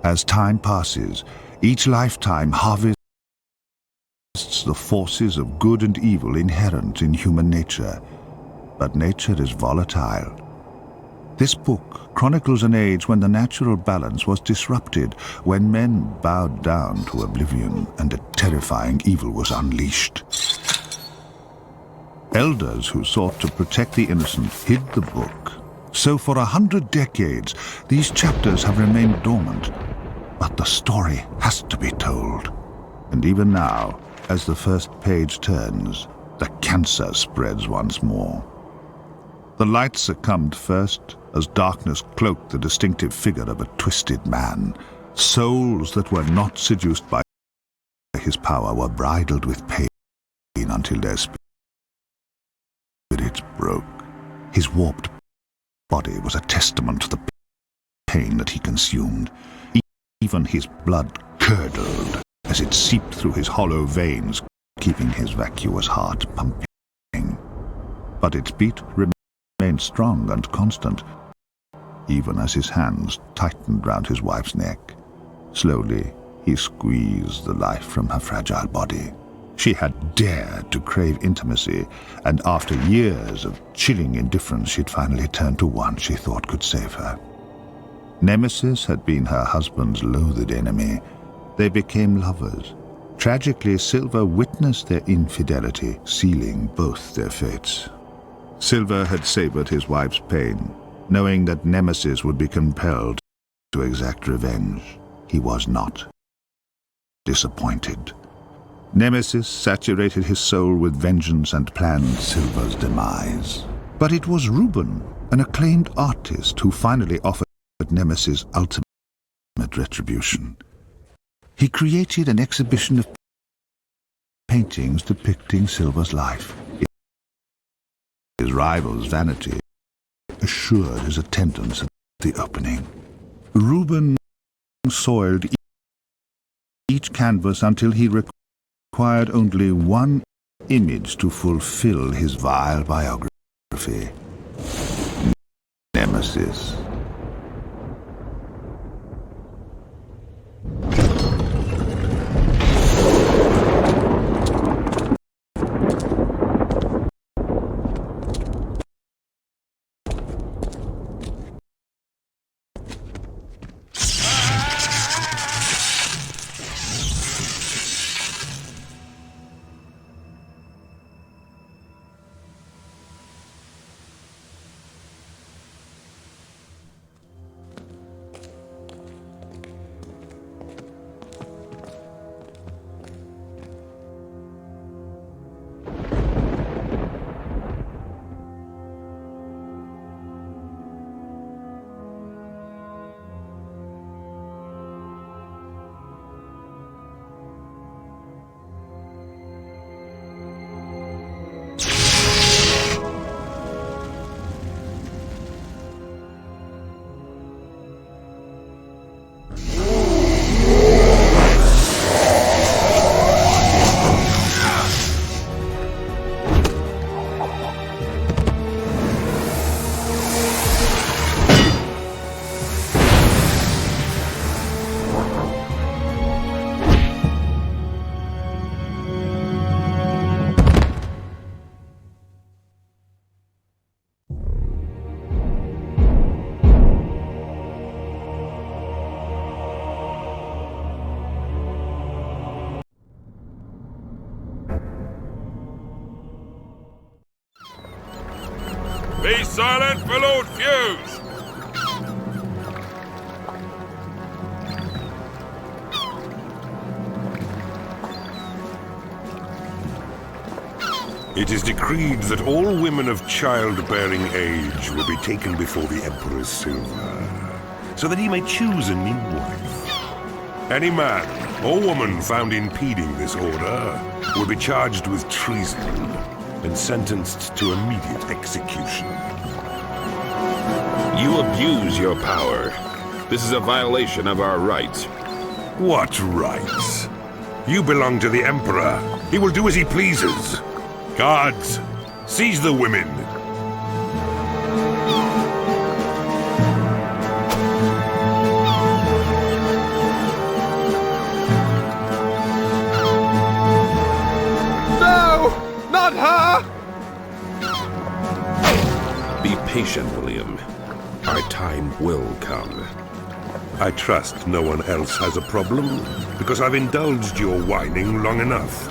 As time passes, each lifetime harvests the forces of good and evil inherent in human nature. But nature is volatile. This book chronicles an age when the natural balance was disrupted, when men bowed down to oblivion and a terrifying evil was unleashed. Elders who sought to protect the innocent hid the book. So for 100 decades, these chapters have remained dormant. But the story has to be told. And even now, as the first page turns, the cancer spreads once more. The light succumbed first, as darkness cloaked the distinctive figure of a twisted man. Souls that were not seduced by his power were bridled with pain until their spirits broke. His warped body was a testament to the pain that he consumed. Even his blood curdled as it seeped through his hollow veins, keeping his vacuous heart pumping. But its beat remained strong and constant, even as his hands tightened round his wife's neck. Slowly, he squeezed the life from her fragile body. She had dared to crave intimacy, and after years of chilling indifference, she'd finally turned to one she thought could save her. Nemesis had been her husband's loathed enemy. They became lovers. Tragically, Silver witnessed their infidelity, sealing both their fates. Silver had savored his wife's pain, knowing that Nemesis would be compelled to exact revenge. He was not disappointed. Nemesis saturated his soul with vengeance and planned Silver's demise. But it was Reuben, an acclaimed artist, who finally offered Nemesis' ultimate retribution. He created an exhibition of paintings depicting Silver's life. His rival's vanity assured his attendance at the opening. Reuben soiled each canvas until he required only one image to fulfill his vile biography. Nemesis. Be silent for Lord Fuse! It is decreed that all women of childbearing age will be taken before the Emperor's silver, so that he may choose a new wife. Any man or woman found impeding this order will be charged with treason and sentenced to immediate execution. You abuse your power. This is a violation of our rights. What rights? You belong to the Emperor. He will do as he pleases. Guards, seize the women. patient, William. Our time will come. I trust no one else has a problem, because I've indulged your whining long enough.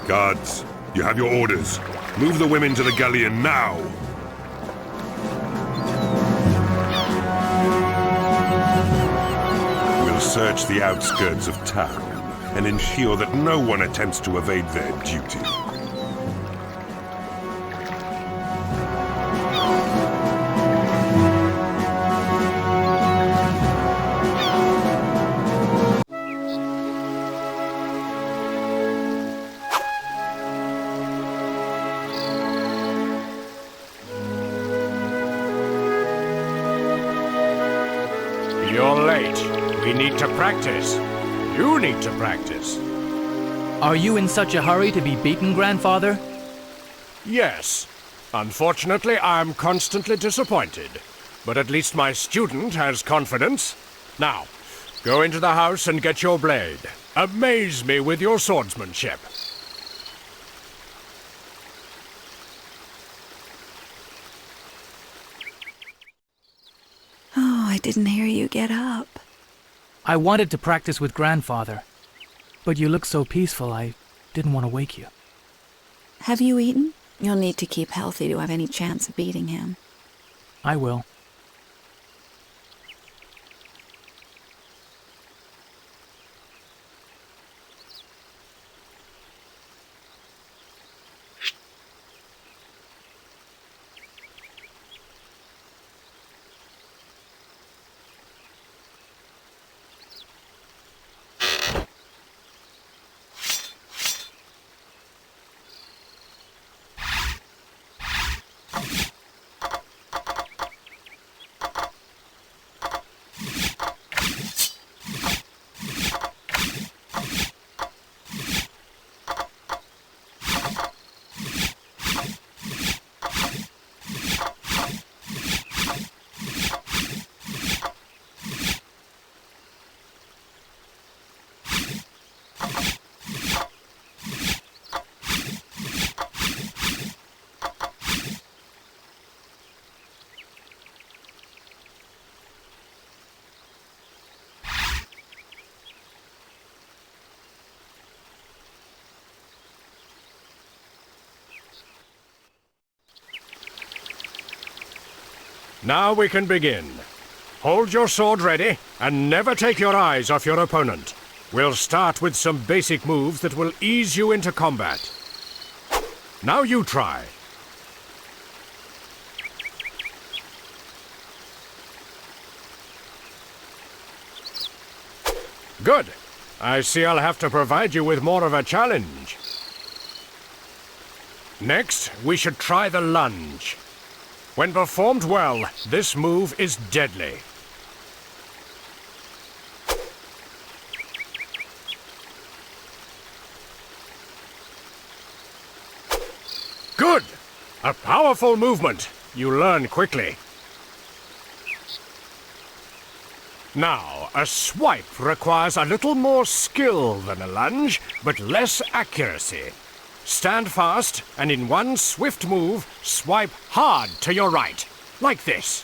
Guards, you have your orders. Move the women to the galleon now! We'll search the outskirts of town and ensure that no one attempts to evade their duty. You're late. We need to practice. You need to practice. Are you in such a hurry to be beaten, Grandfather? Yes. Unfortunately, I'm constantly disappointed. But at least my student has confidence. Now, go into the house and get your blade. Amaze me with your swordsmanship. Oh, I didn't hear you get up. I wanted to practice with Grandfather, but you look so peaceful I didn't want to wake you. Have you eaten? You'll need to keep healthy to have any chance of beating him. I will. Now we can begin. Hold your sword ready, and never take your eyes off your opponent. We'll start with some basic moves that will ease you into combat. Now you try. Good. I see I'll have to provide you with more of a challenge. Next, we should try the lunge. When performed well, this move is deadly. Good! A powerful movement. You learn quickly. Now, a swipe requires a little more skill than a lunge, but less accuracy. Stand fast, and in one swift move, swipe hard to your right, like this.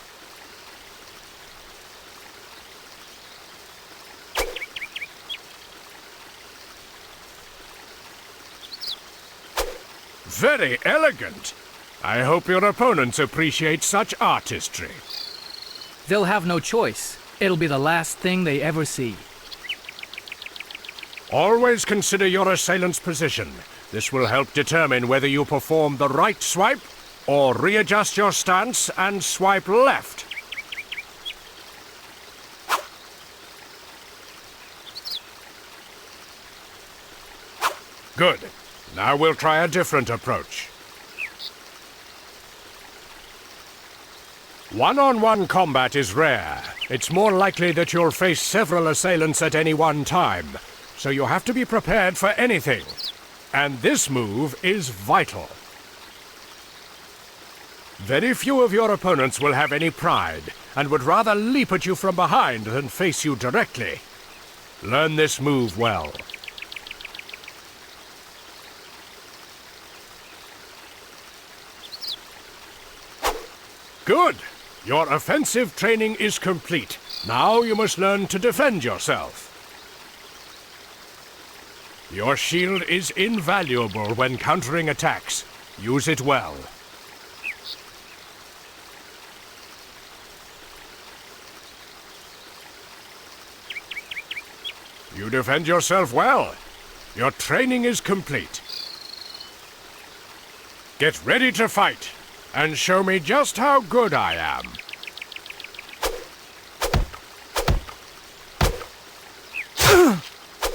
Very elegant. I hope your opponents appreciate such artistry. They'll have no choice. It'll be the last thing they ever see. Always consider your assailant's position. This will help determine whether you perform the right swipe or readjust your stance and swipe left. Good. Now we'll try a different approach. One-on-one combat is rare. It's more likely that you'll face several assailants at any one time, so you have to be prepared for anything. And this move is vital. Very few of your opponents will have any pride, and would rather leap at you from behind than face you directly. Learn this move well. Good. Your offensive training is complete. Now you must learn to defend yourself. Your shield is invaluable when countering attacks. Use it well. You defend yourself well. Your training is complete. Get ready to fight, and show me just how good I am.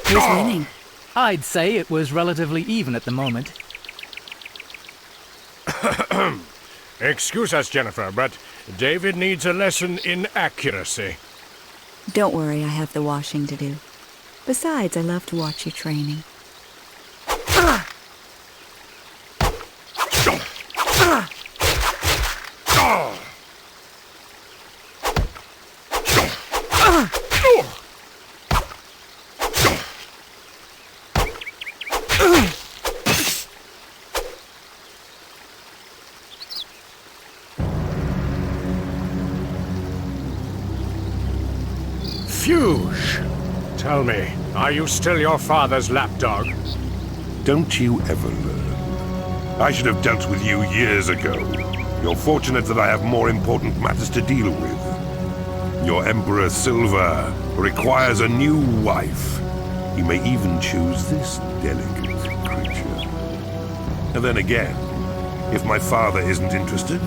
Who's winning? I'd say it was relatively even at the moment. Excuse us, Jennifer, but David needs a lesson in accuracy. Don't worry, I have the washing to do. Besides, I love to watch you training. Fuge! Tell me, are you still your father's lapdog? Don't you ever learn. I should have dealt with you years ago. You're fortunate that I have more important matters to deal with. Your Emperor Silver requires a new wife. He may even choose this delicate creature. And then again, if my father isn't interested,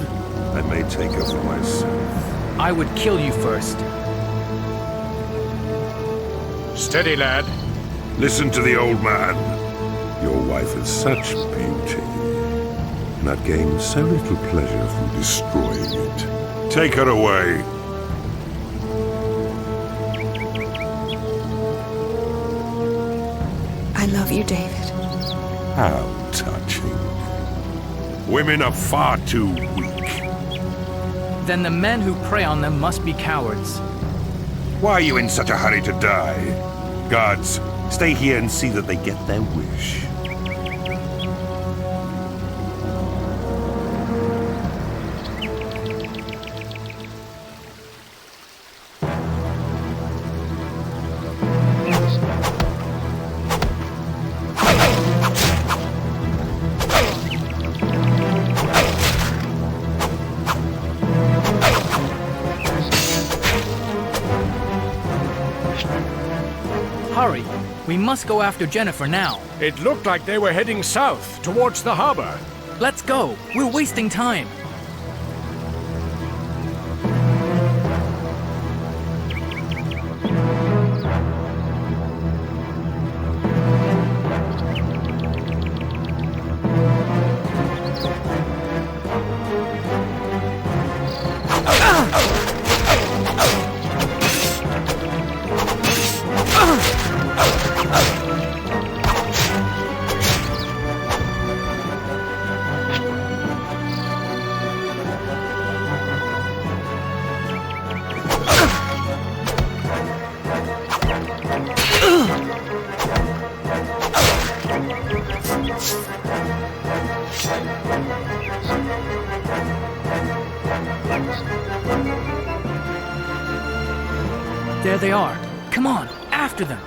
I may take her for myself. I would kill you first. Steady, lad. Listen to the old man. Your wife is such beauty, and I'd gain so little pleasure from destroying it. Take her away. I love you, David. How touching. Women are far too weak. Then the men who prey on them must be cowards. Why are you in such a hurry to die? Guards, stay here and see that they get their wish. Hurry! We must go after Jennifer now. It looked like they were heading south, towards the harbor. Let's go! We're wasting time! There they are. Come on, after them.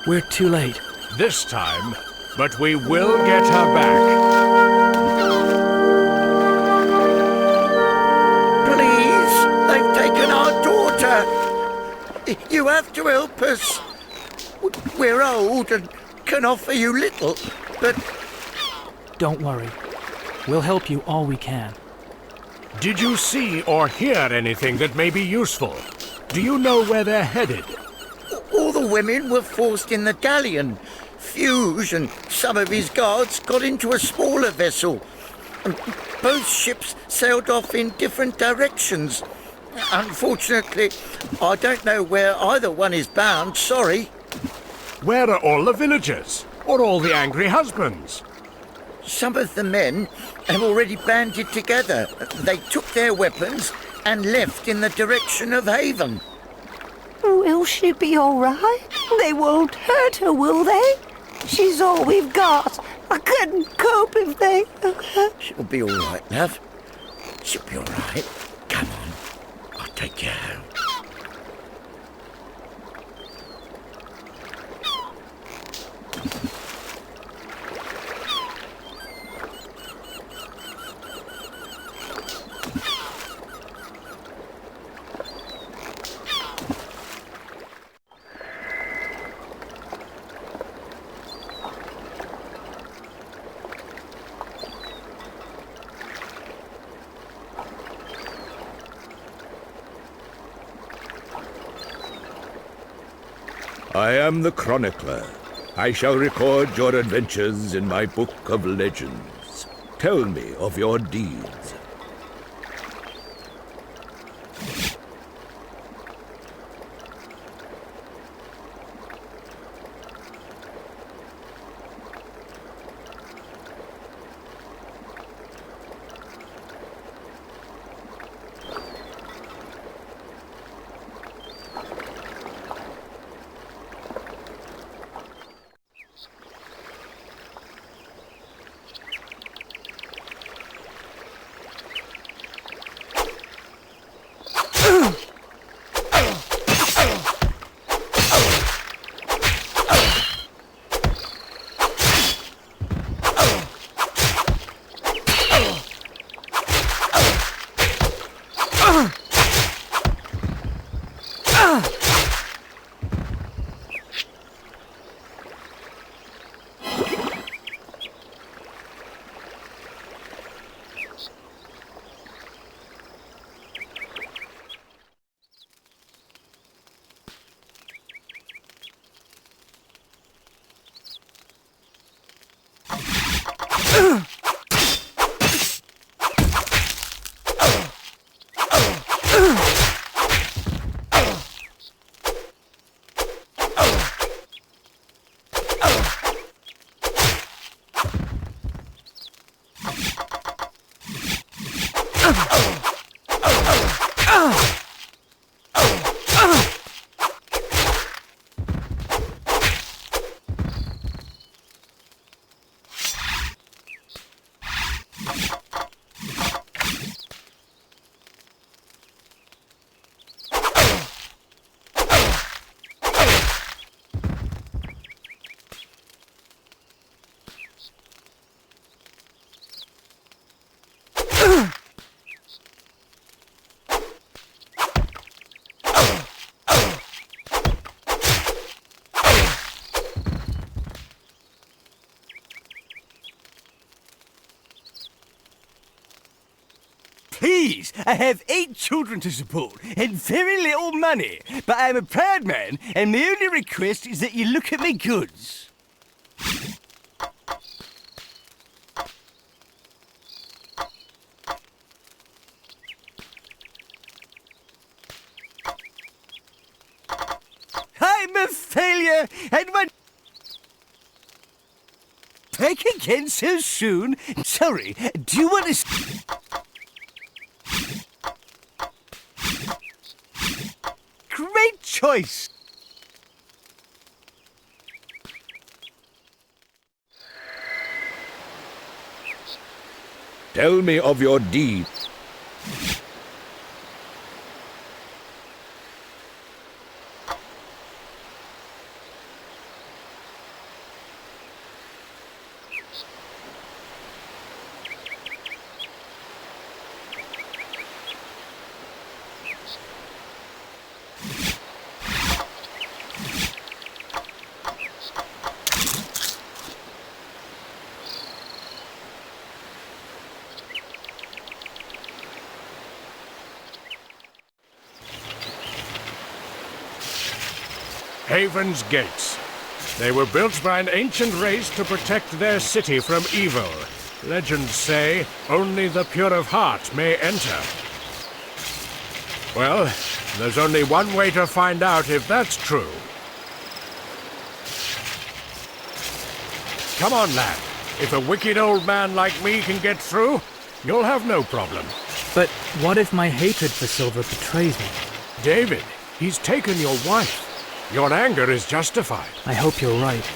We're too late. This time, but we will get her back. You have to help us. We're old and can offer you little, but... Don't worry. We'll help you all we can. Did you see or hear anything that may be useful? Do you know where they're headed? All the women were forced in the galleon. Fuge and some of his guards got into a smaller vessel. And both ships sailed off in different directions. Unfortunately, I don't know where either one is bound, sorry. Where are all the villagers? Or all the angry husbands? Some of the men have already banded together. They took their weapons and left in the direction of Haven. Will she be all right? They won't hurt her, will they? She's all we've got. I couldn't cope if they... She'll be all right, love. She'll be all right. Come on. I'll take you home. I am the chronicler. I shall record your adventures in my book of legends. Tell me of your deeds. Please, I have 8 children to support and very little money, but I'm a proud man, and my only request is that you look at my goods. I'm a failure, and my... Back again so soon? Sorry, do you want to... Great choice! Tell me of your deeds. Haven's gates. They were built by an ancient race to protect their city from evil. Legends say only the pure of heart may enter. Well, there's only one way to find out if that's true. Come on, lad. If a wicked old man like me can get through, you'll have no problem. But what if my hatred for Silver betrays me? David, he's taken your wife. Your anger is justified. I hope you're right.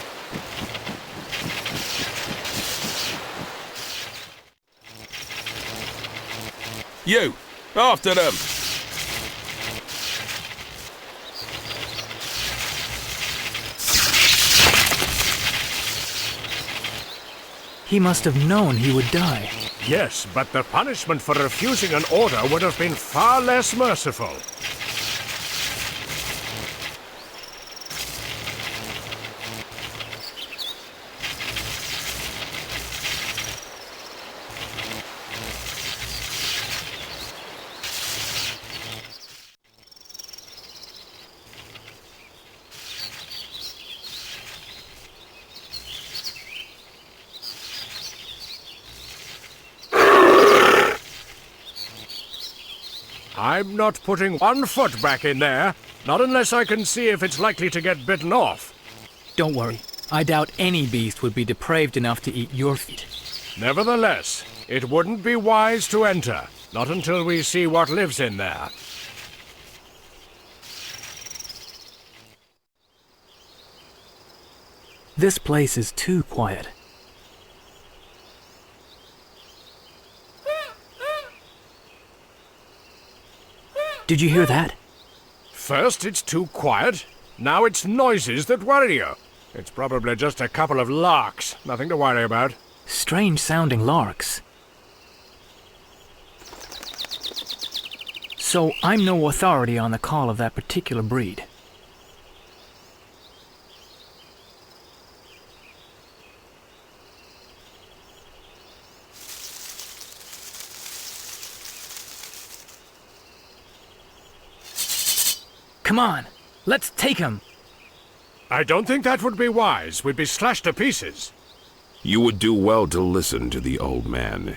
You! After them! He must have known he would die. Yes, but the punishment for refusing an order would have been far less merciful. I'm not putting one foot back in there, not unless I can see if it's likely to get bitten off. Don't worry. I doubt any beast would be depraved enough to eat your feet. Nevertheless, it wouldn't be wise to enter, not until we see what lives in there. This place is too quiet. Did you hear that? First it's too quiet, now it's noises that worry you. It's probably just a couple of larks, nothing to worry about. Strange sounding larks. So I'm no authority on the call of that particular breed. Come on, let's take him. I don't think that would be wise. We'd be slashed to pieces. You would do well to listen to the old man.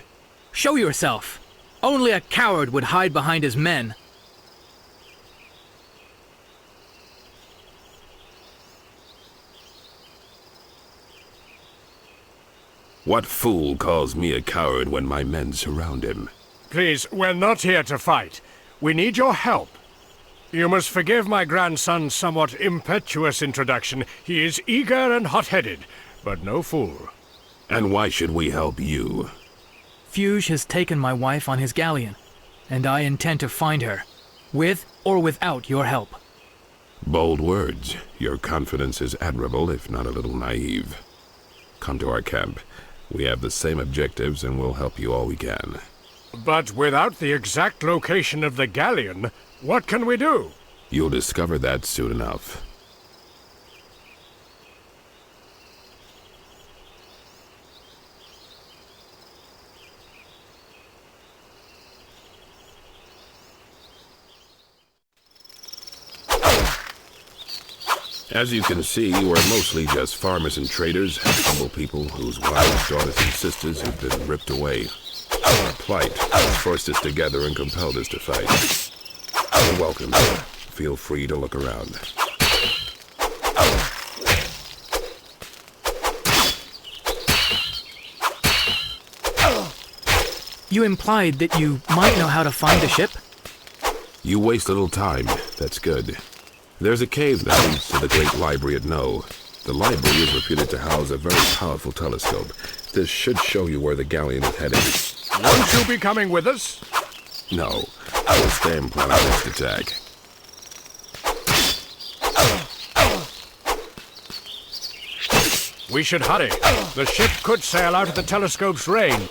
Show yourself. Only a coward would hide behind his men. What fool calls me a coward when my men surround him? Please, we're not here to fight. We need your help. You must forgive my grandson's somewhat impetuous introduction. He is eager and hot-headed, but no fool. And why should we help you? Fuge has taken my wife on his galleon, and I intend to find her, with or without your help. Bold words. Your confidence is admirable, if not a little naive. Come to our camp. We have the same objectives, and we'll help you all we can. But without the exact location of the galleon, what can we do? You'll discover that soon enough. As you can see, we're mostly just farmers and traders, humble people whose wives, daughters, and sisters have been ripped away. Our plight forced us together and compelled us to fight. You're welcome. Feel free to look around. You implied that you might know how to find a ship? You waste little time. That's good. There's a cave that leads to the great library at No. The library is reputed to house a very powerful telescope. This should show you where the galleon is heading. Won't you be coming with us? No. I will stay and plan our next attack. We should hurry. The ship could sail out of the telescope's range.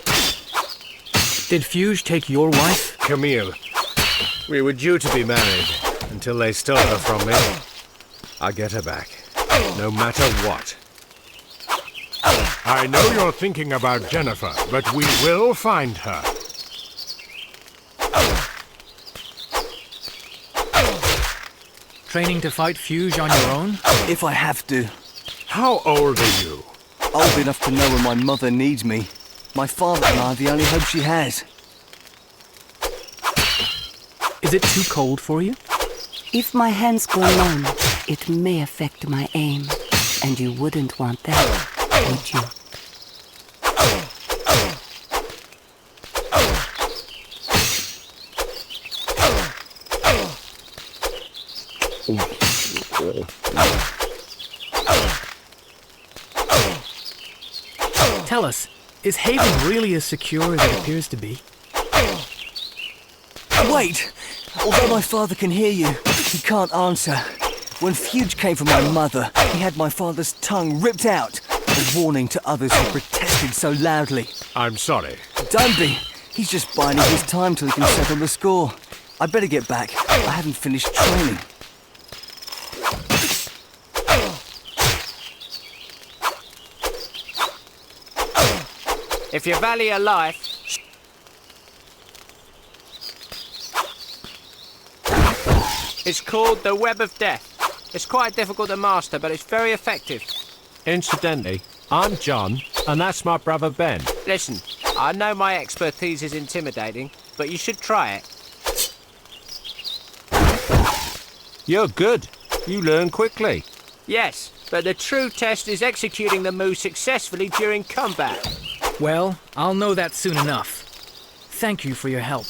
Did Fuge take your wife? Camille. We were due to be married until they stole her from me. I'll get her back, no matter what. I know you're thinking about Jennifer, but we will find her. Training to fight Fuge on your own? If I have to. How old are you? Old enough to know when my mother needs me. My father and I are the only hope she has. Is it too cold for you? If my hands go numb, it may affect my aim. And you wouldn't want that, would you? Tell us, is Haven really as secure as it appears to be? Wait! Although my father can hear you, he can't answer. When Fuge came for my mother, he had my father's tongue ripped out, a warning to others who protested so loudly. I'm sorry. Don't be! He's just biding his time till he can settle the score. I'd better get back. I haven't finished training. If you value your life... It's called the Web of Death. It's quite difficult to master, but it's very effective. Incidentally, I'm John, and that's my brother Ben. Listen, I know my expertise is intimidating, but you should try it. You're good. You learn quickly. Yes, but the true test is executing the move successfully during combat. Well, I'll know that soon enough. Thank you for your help.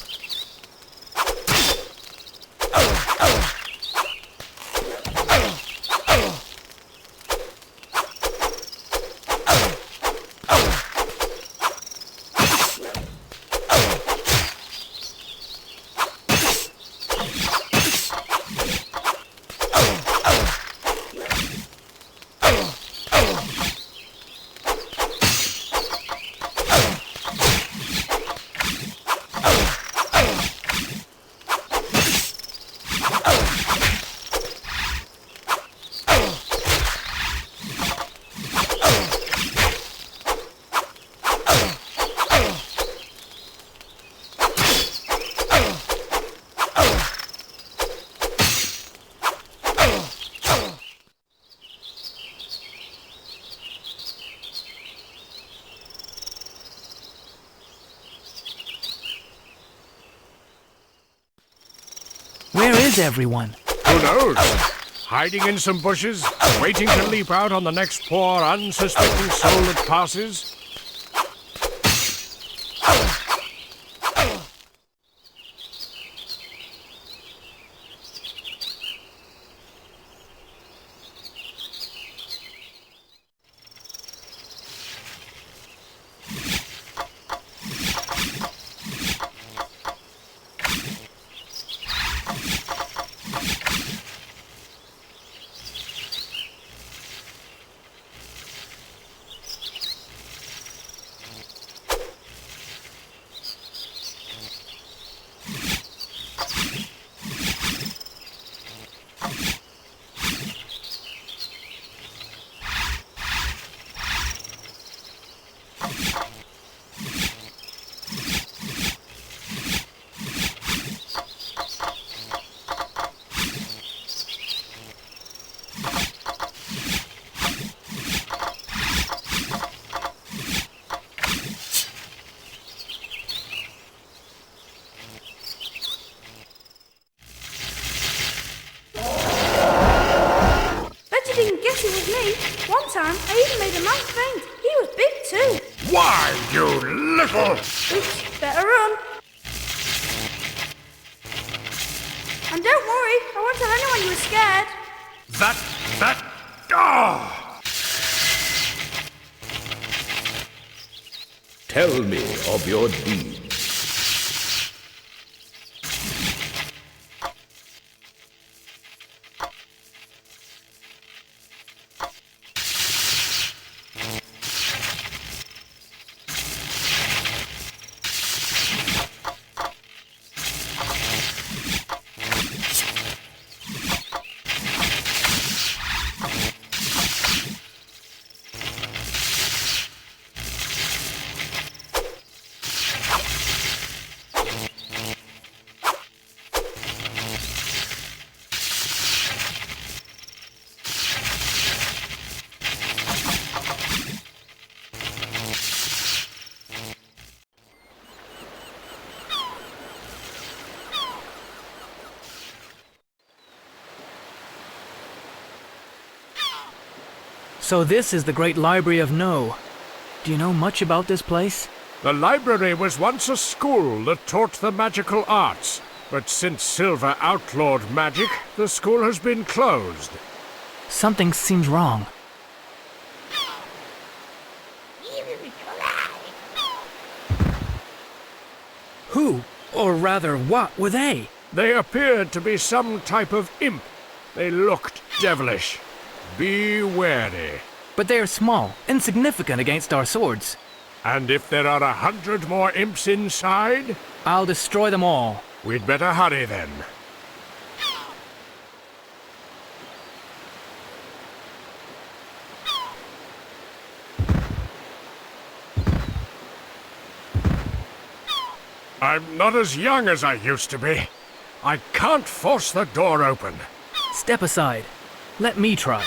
Where is everyone? Who knows? Hiding in some bushes, waiting to leap out on the next poor, unsuspecting soul that passes? time, I even made a man faint. He was big too. Why, you little... Oops, better run. And don't worry, I won't tell anyone you were scared. Tell me of your deeds. So this is the great library of No. Do you know much about this place? The library was once a school that taught the magical arts, but since Silver outlawed magic, the school has been closed. Something seems wrong. Who, or rather what, were they? They appeared to be some type of imp. They looked devilish. Be wary. But they are small, insignificant against our swords. And if there are 100 more imps inside? I'll destroy them all. We'd better hurry then. I'm not as young as I used to be. I can't force the door open. Step aside. Let me try.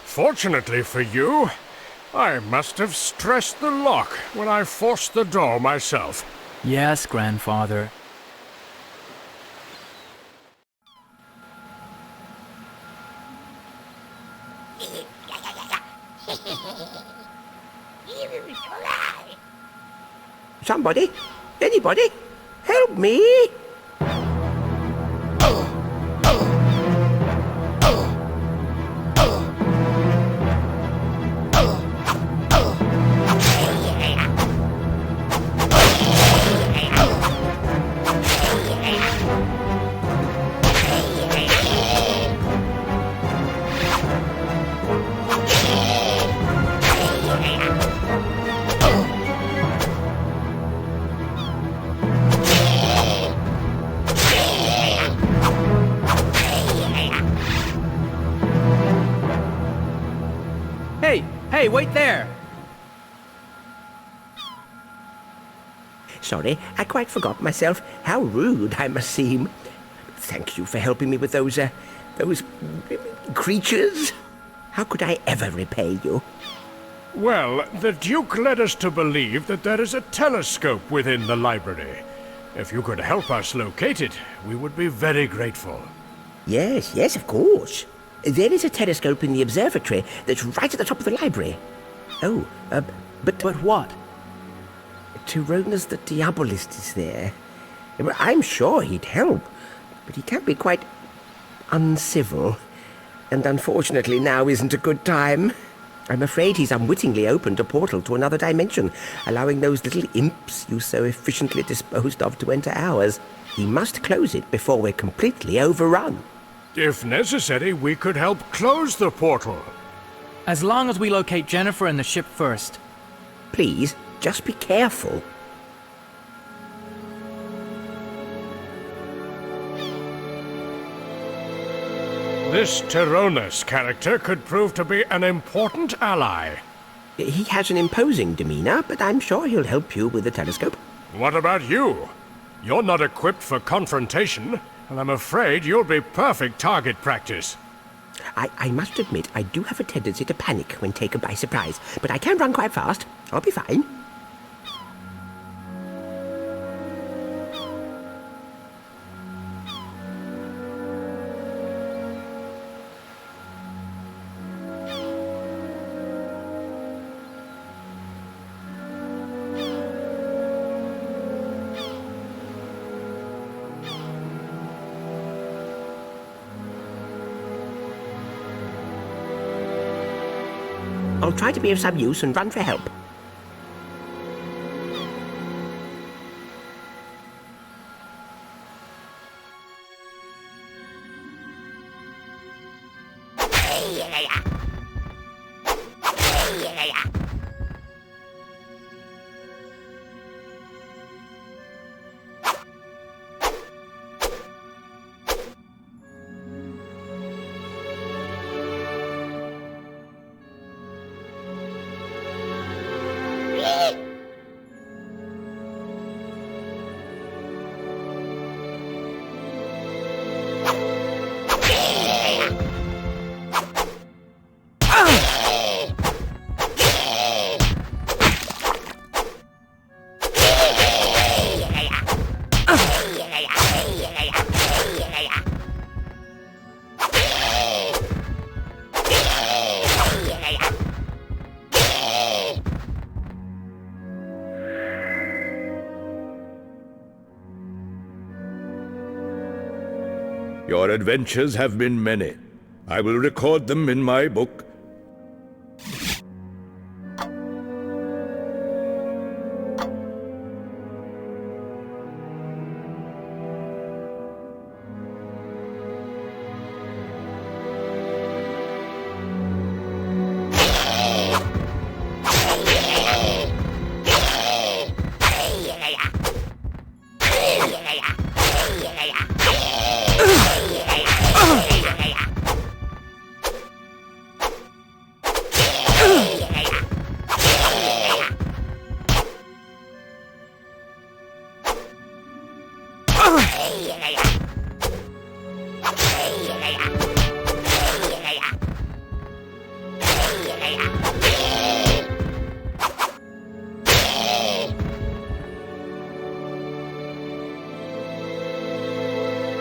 Fortunately for you, I must have stressed the lock when I forced the door myself. Yes, grandfather. Somebody? Anybody? Help me! Hey, wait there! Sorry, I quite forgot myself. How rude I must seem. Thank you for helping me with those creatures. How could I ever repay you? Well, the Duke led us to believe that there is a telescope within the library. If you could help us locate it, we would be very grateful. Yes, of course. There is a telescope in the observatory that's right at the top of the library. Oh, but what? Tyronas the Diabolist is there. I'm sure he'd help, but he can be quite uncivil. And unfortunately now isn't a good time. I'm afraid he's unwittingly opened a portal to another dimension, allowing those little imps you so efficiently disposed of to enter ours. He must close it before we're completely overrun. If necessary, we could help close the portal. As long as we locate Jennifer and the ship first. Please, just be careful. This Tyronas character could prove to be an important ally. He has an imposing demeanor, but I'm sure he'll help you with the telescope. What about you? You're not equipped for confrontation, and I'm afraid you'll be perfect target practice. I must admit, I do have a tendency to panic when taken by surprise, but I can run quite fast. I'll be fine. I'll try to be of some use and run for help. Your adventures have been many. I will record them in my book.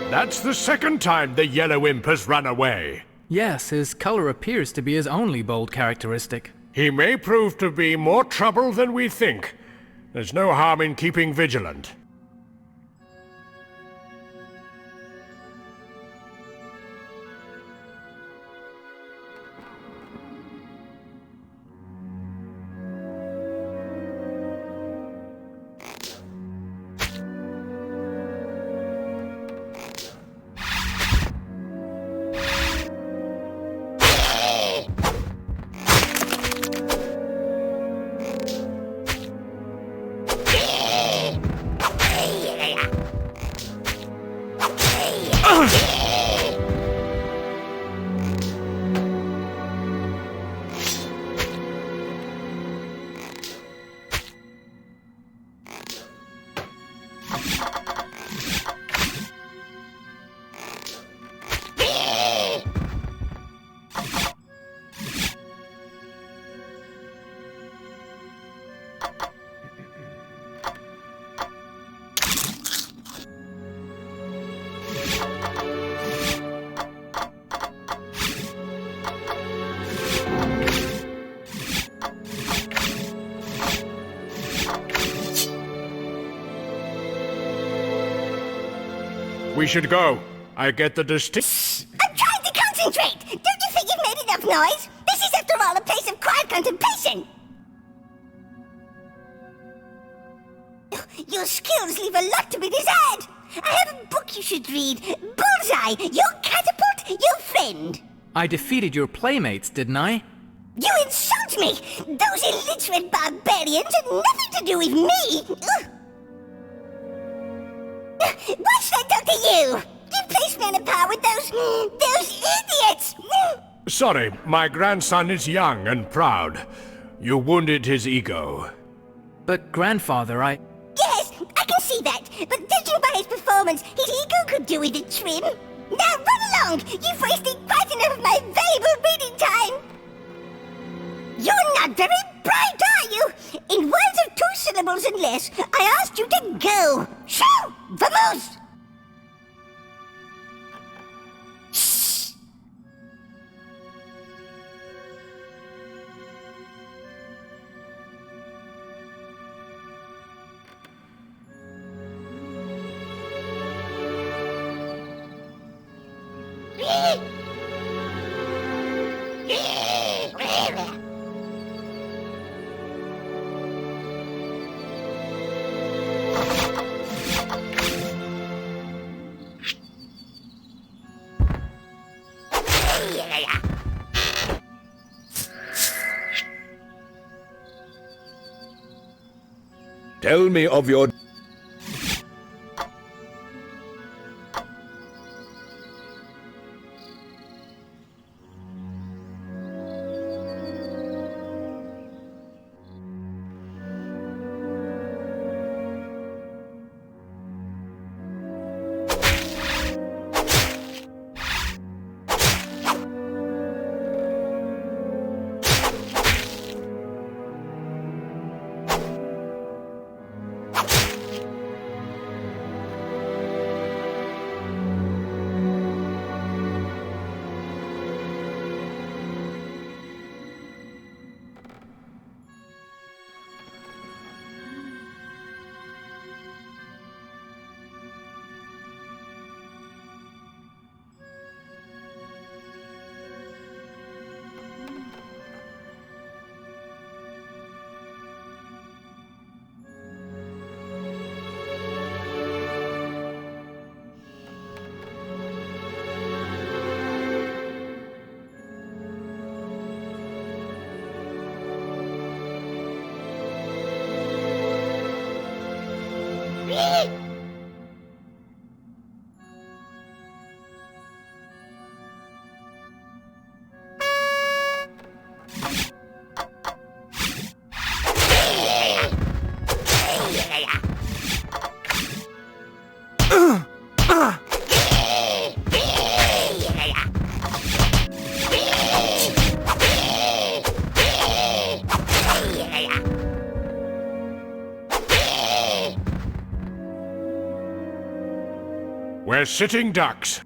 That's the second time the yellow imp has run away. Yes, his color appears to be his only bold characteristic. He may prove to be more trouble than we think. There's no harm in keeping vigilant. We should go. I get the distinct... I'm trying to concentrate! Don't you think you've made enough noise? This is, after all, a place of quiet contemplation! Your skills leave a lot to be desired. I have a book you should read. Bullseye, your catapult, your friend. I defeated your playmates, didn't I? You insult me! Those illiterate barbarians had nothing to do with me! Ugh. What's that done to you? You placed me on a par with those idiots! Sorry, my grandson is young and proud. You wounded his ego. But grandfather, Yes, I can see that. But judging by his performance, his ego could do with a trim. Now run along! You've wasted quite enough of my valuable reading time! You're not very bright, are you? In words of 2 syllables and less, I asked you to go. Shoo! Vamos! Shh! Tell me of your... We're sitting ducks.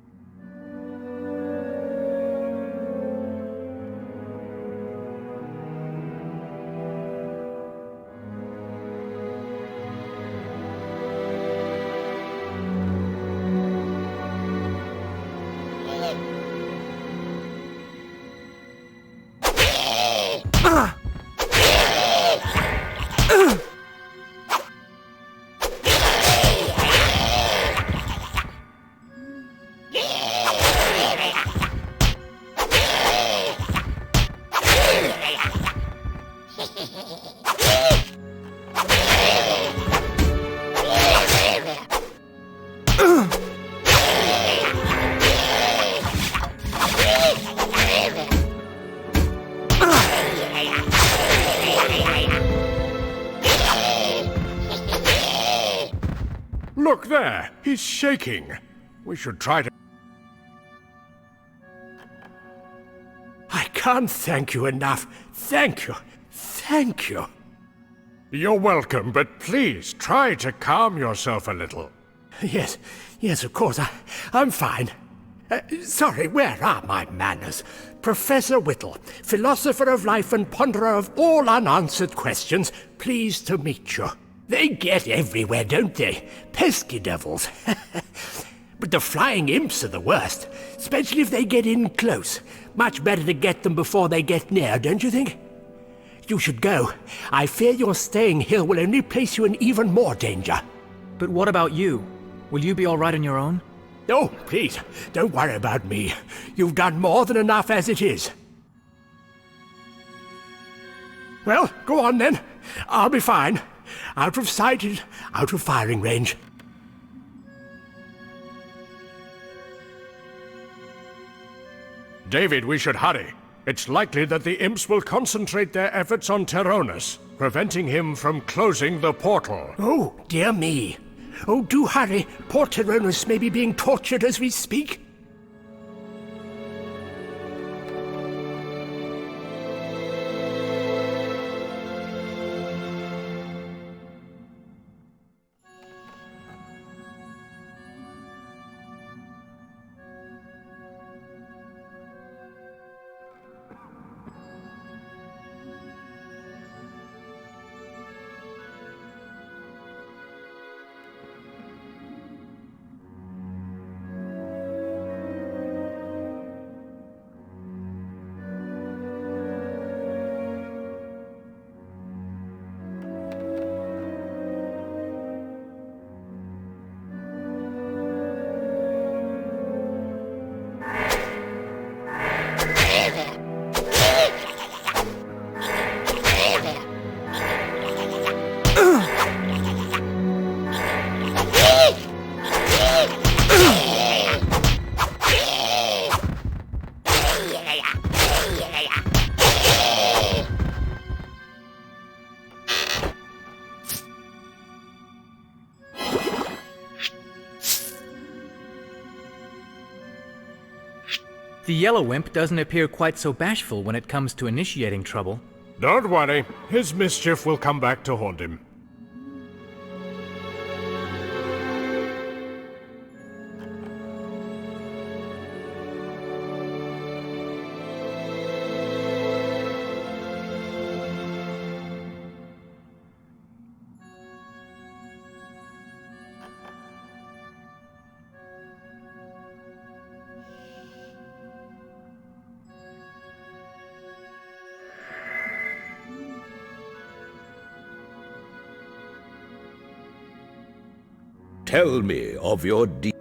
Look there! He's shaking. We should try to... I can't thank you enough. Thank you. Thank you. You're welcome, but please try to calm yourself a little. Yes, of course. I'm fine. Sorry, where are my manners? Professor Whittle, philosopher of life and ponderer of all unanswered questions, pleased to meet you. They get everywhere, don't they? Pesky devils. But the flying imps are the worst, especially if they get in close. Much better to get them before they get near, don't you think? You should go. I fear your staying here will only place you in even more danger. But what about you? Will you be all right on your own? Oh, please, don't worry about me. You've done more than enough as it is. Well, go on then. I'll be fine. Out of sight and out of firing range. David, we should hurry. It's likely that the imps will concentrate their efforts on Teronus, preventing him from closing the portal. Oh, dear me. Oh, do hurry. Poor Teronus may be being tortured as we speak. The yellow imp doesn't appear quite so bashful when it comes to initiating trouble. Don't worry. His mischief will come back to haunt him. Tell me of your deeds.